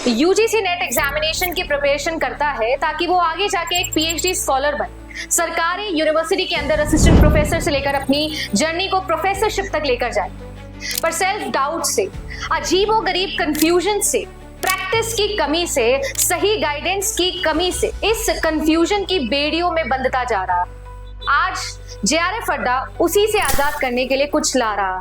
UGC NET examination की preparation करता है ताकि वो आगे जाके एक पीएचडी स्कॉलर बने, सरकारी यूनिवर्सिटी के अंदर असिस्टेंट प्रोफेसर से लेकर अपनी जर्नी को प्रोफेसरशिप तक लेकर जाए। पर सेल्फ डाउट से, अजीबोगरीब कंफ्यूजन से, प्रैक्टिस की कमी से, सही गाइडेंस की कमी से इस कंफ्यूजन की बेड़ियों में बंधता जा रहा। आज जेआरएफ अड्डा उसी से आजाद करने के लिए कुछ ला रहा।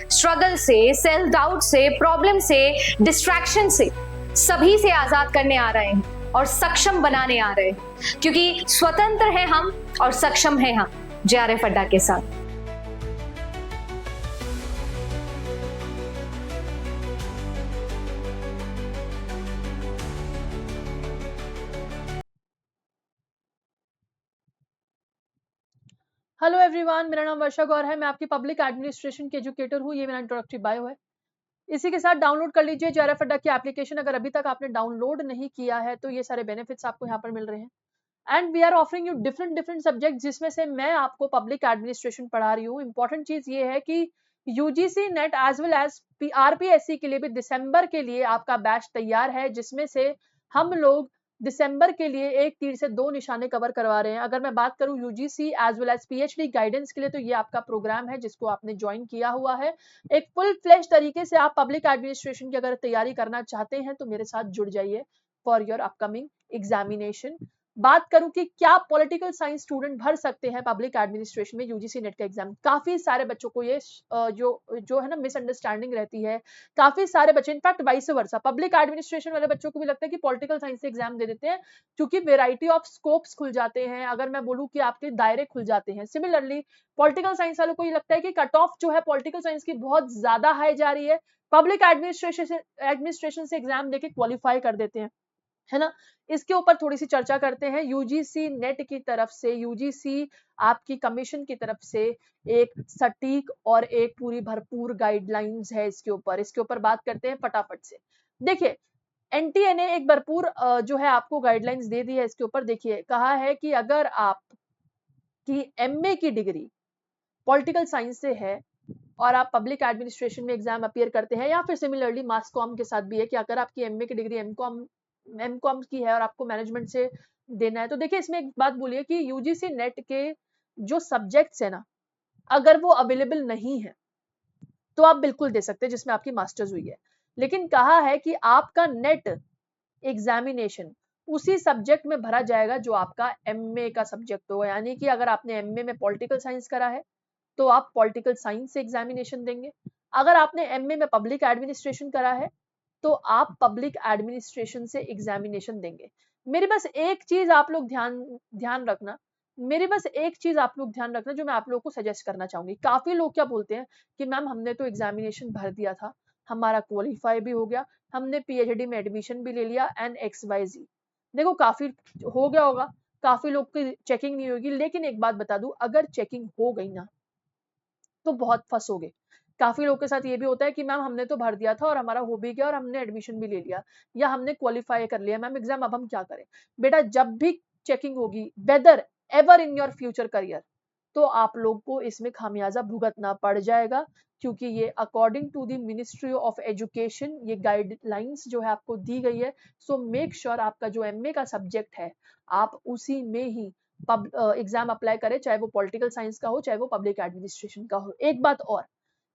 स्ट्रगल से, सेल्फ डाउट से, प्रॉब्लम से, डिस्ट्रैक्शन से, सभी से आजाद करने आ रहे हैं और सक्षम बनाने आ रहे हैं, क्योंकि स्वतंत्र हैं हम और सक्षम हैं हम जेआरएफ अड्डा के साथ। हेलो एवरीवन, मेरा नाम वर्षा गौर है। मैं आपकी पब्लिक एडमिनिस्ट्रेशन की एजुकेटर हूँ। ये मेरा इंट्रोडक्टरी बायो है। इसी के साथ डाउनलोड कर लीजिए जेआरएफ अड्डा की एप्लीकेशन। अगर अभी तक आपने डाउनलोड नहीं किया है तो ये सारे बेनिफिट्स आपको यहाँ पर मिल रहे हैं। And we are offering you different subject, जिसमें से मैं आपको पब्लिक एडमिनिस्ट्रेशन पढ़ा रही हूँ। इंपॉर्टेंट चीज ये है कि UGC NET as well as RPSC के लिए भी दिसंबर के लिए आपका बैच तैयार है, जिसमें से हम लोग दिसंबर के लिए एक तीर से दो निशाने कवर करवा रहे हैं। अगर मैं बात करूं UGC as well as PhD guidance के लिए, तो ये आपका प्रोग्राम है जिसको आपने ज्वाइन किया हुआ है। एक फुल फ्लेश तरीके से आप पब्लिक एडमिनिस्ट्रेशन की अगर तैयारी करना चाहते हैं तो मेरे साथ जुड़ जाइए फॉर योर अपकमिंग एग्जामिनेशन। बात करूं कि क्या पॉलिटिकल साइंस स्टूडेंट भर सकते हैं पब्लिक एडमिनिस्ट्रेशन में यूजीसी नेट का एग्जाम। काफी सारे बच्चों को ये जो है ना मिसअंडरस्टैंडिंग रहती है। काफी सारे बच्चे, in fact vice versa, public administration वाले बच्चों को भी लगता है कि पॉलिटिकल साइंस से एग्जाम दे देते हैं, क्योंकि वेराइटी ऑफ स्कोप्स खुल जाते हैं। अगर मैं बोलूं कि आपके दायरे खुल जाते हैं। सिमिलरली पॉलिटिकल साइंस वालों को ये लगता है कि कट ऑफ जो है पॉलिटिकल साइंस की बहुत ज्यादा हाई जा रही है, पब्लिक एडमिनिस्ट्रेशन से एग्जाम देके क्वालिफाई कर देते हैं, है ना। इसके ऊपर थोड़ी सी चर्चा करते हैं। यूजीसी नेट की तरफ से, यूजीसी आपकी कमीशन की तरफ से एक सटीक और एक पूरी भरपूर गाइडलाइंस है इसके ऊपर बात करते हैं फटाफट से। देखिए, एनटीए ने एक भरपूर जो है आपको गाइडलाइंस दे दी है। इसके ऊपर देखिए, कहा है कि अगर आप की एमए की डिग्री पॉलिटिकल साइंस से है और आप पब्लिक एडमिनिस्ट्रेशन में एग्जाम अपीयर करते हैं, या फिर सिमिलरली मास कॉम के साथ भी है कि अगर आपकी एमए की डिग्री एमकॉम की है और आपको मैनेजमेंट से देना है, तो देखिए इसमें एक बात बोलिए कि यूजीसी नेट के जो सब्जेक्ट्स है ना, अगर वो अवेलेबल नहीं है तो आप बिल्कुल दे सकते हैं जिसमें आपकी मास्टर्स हुई है। लेकिन कहा है कि आपका नेट एग्जामिनेशन उसी सब्जेक्ट में भरा जाएगा जो आपका एमए का सब्जेक्ट होगा। यानी कि अगर आपने एमए में पॉलिटिकल साइंस करा है तो आप पॉलिटिकल साइंस से एग्जामिनेशन देंगे। अगर आपने एमए में पब्लिक एडमिनिस्ट्रेशन करा है तो आप पब्लिक एडमिनिस्ट्रेशन से एग्जामिनेशन देंगे। मेरी बस एक चीज आप लोग ध्यान रखना, जो मैं आप लोगों को सजेस्ट करना चाहूंगी। काफी लोग क्या बोलते हैं कि मैम हमने तो एग्जामिनेशन भर दिया था, हमारा क्वालिफाई भी हो गया, हमने पीएचडी में एडमिशन भी ले लिया एंड XYZ। देखो, काफी हो गया होगा, काफी लोग की चेकिंग नहीं होगी। लेकिन एक बात बता दूं, अगर चेकिंग हो गई ना तो बहुत फंसोगे। काफी लोगों के साथ ये भी होता है कि मैम हमने तो भर दिया था और हमारा हो भी गया और हमने एडमिशन भी ले लिया, या हमने क्वालिफाई कर लिया मैम एग्जाम, अब हम क्या करें। बेटा, जब भी चेकिंग होगी whether ever in your future career, तो आप लोग को इसमें खामियाजा भुगतना पड़ जाएगा, क्योंकि ये according to the ministry of education ये गाइडलाइंस जो है आपको दी गई है। सो मेक श्योर आपका जो एमए का सब्जेक्ट है आप उसी में ही एग्जाम अप्लाई करें, चाहे वो पॉलिटिकल साइंस का हो चाहे वो पब्लिक एडमिनिस्ट्रेशन का हो। एक बात और,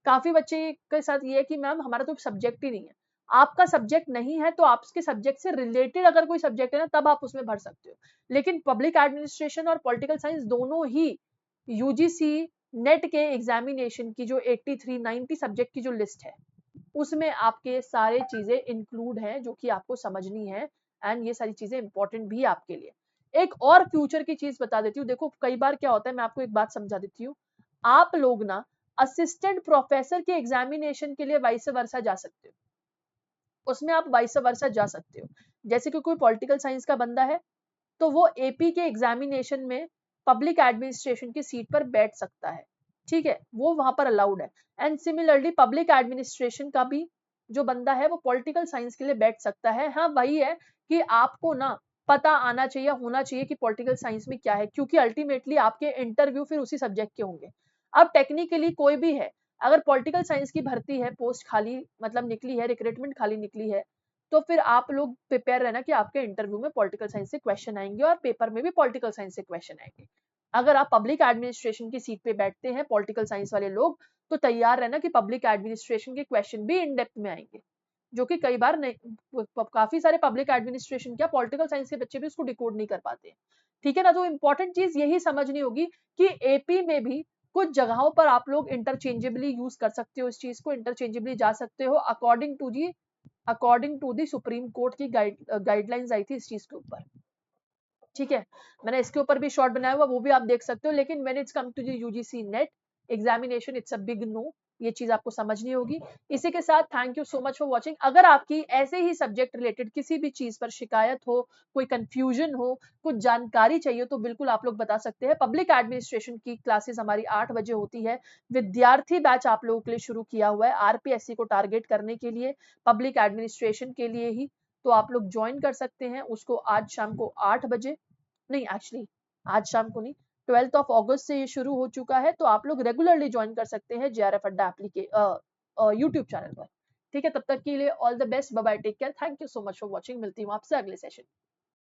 काफी बच्चे के साथ ये है कि मैम हमारा तो सब्जेक्ट ही नहीं है। आपका सब्जेक्ट नहीं है तो आपके सब्जेक्ट से रिलेटेड अगर कोई सब्जेक्ट है ना, तब आप उसमें भर सकते हो। लेकिन पब्लिक एडमिनिस्ट्रेशन और पॉलिटिकल साइंस दोनों ही यूजीसी नेट के एग्जामिनेशन की जो 83-90 सब्जेक्ट की जो लिस्ट है, उसमें आपके सारे चीजें इंक्लूड हैं जो कि आपको समझनी है। एंड ये सारी चीजें इंपॉर्टेंट भी आपके लिए। एक और फ्यूचर की चीज बता देती हूँ। देखो, कई बार क्या होता है, मैं आपको एक बात समझा देती हूँ। आप लोग ना असिस्टेंट प्रोफेसर के एग्जामिनेशन के लिए वाइस वर्सा जा सकते हो, उसमें आप वाइस वर्सा जा सकते हो। जैसे कि कोई पॉलिटिकल साइंस का बंदा है तो वो एपी के एग्जामिनेशन में पब्लिक एडमिनिस्ट्रेशन की सीट पर बैठ सकता है, ठीक है, वो वहां पर अलाउड है। एंड सिमिलरली पब्लिक एडमिनिस्ट्रेशन का भी जो बंदा है वो पॉलिटिकल साइंस के लिए बैठ सकता है। हाँ, वही है कि आपको ना पता आना चाहिए, होना चाहिए कि पॉलिटिकल साइंस में क्या है, क्योंकि अल्टीमेटली आपके इंटरव्यू फिर उसी सब्जेक्ट के होंगे। अब टेक्निकली कोई भी है, अगर पॉलिटिकल साइंस की भर्ती है, पोस्ट खाली मतलब निकली है, रिक्रूटमेंट खाली निकली है, तो फिर आप लोग प्रिपेयर रहना कि आपके इंटरव्यू में पॉलिटिकल साइंस से क्वेश्चन आएंगे और पेपर में भी पॉलिटिकल साइंस से क्वेश्चन आएंगे। अगर आप पब्लिक एडमिनिस्ट्रेशन की सीट पे बैठते हैं पॉलिटिकल साइंस वाले लोग, तो तैयार रहना कि पब्लिक एडमिनिस्ट्रेशन के क्वेश्चन भी इन डेप्थ में आएंगे, जो कि कई बार नहीं, काफी सारे पब्लिक एडमिनिस्ट्रेशन क्या पॉलिटिकल साइंस के बच्चे भी उसको डिकोड नहीं कर पाते। ठीक है ना, तो इंपॉर्टेंट चीज यही समझनी होगी कि एपी में भी कुछ जगहों पर आप लोग इंटरचेंजेबली यूज कर सकते हो, इस चीज को इंटरचेंजेबली जा सकते हो according to the supreme court की गाइडलाइंस आई थी इस चीज के ऊपर। ठीक है, मैंने इसके ऊपर भी शॉर्ट बनाया हुआ, वो भी आप देख सकते हो। लेकिन when it's come to the UGC NET examination, it's a big no, ये चीज आपको समझनी होगी। इसी के साथ thank you so much for watching. अगर आपकी ऐसे ही सब्जेक्ट रिलेटेड किसी भी चीज पर शिकायत हो, कोई कंफ्यूजन हो, कुछ जानकारी चाहिए, तो बिल्कुल आप लोग बता सकते हैं। पब्लिक एडमिनिस्ट्रेशन की क्लासेस हमारी 8 बजे होती है। विद्यार्थी बैच आप लोगों के लिए शुरू किया हुआ है आरपीएससी को टारगेट करने के लिए, पब्लिक एडमिनिस्ट्रेशन के लिए ही। तो आप लोग ज्वाइन कर सकते हैं उसको आज शाम को 8 बजे, नहीं एक्चुअली आज शाम को नहीं, 12 अगस्त से ये शुरू हो चुका है। तो आप लोग रेगुलरली ज्वाइन कर सकते हैं जेआरएफ अड्डा यूट्यूब चैनल पर। ठीक है, तब तक के लिए all the best, bye bye, take care, thank you so much for watching. मिलती हूँ आपसे अगले सेशन।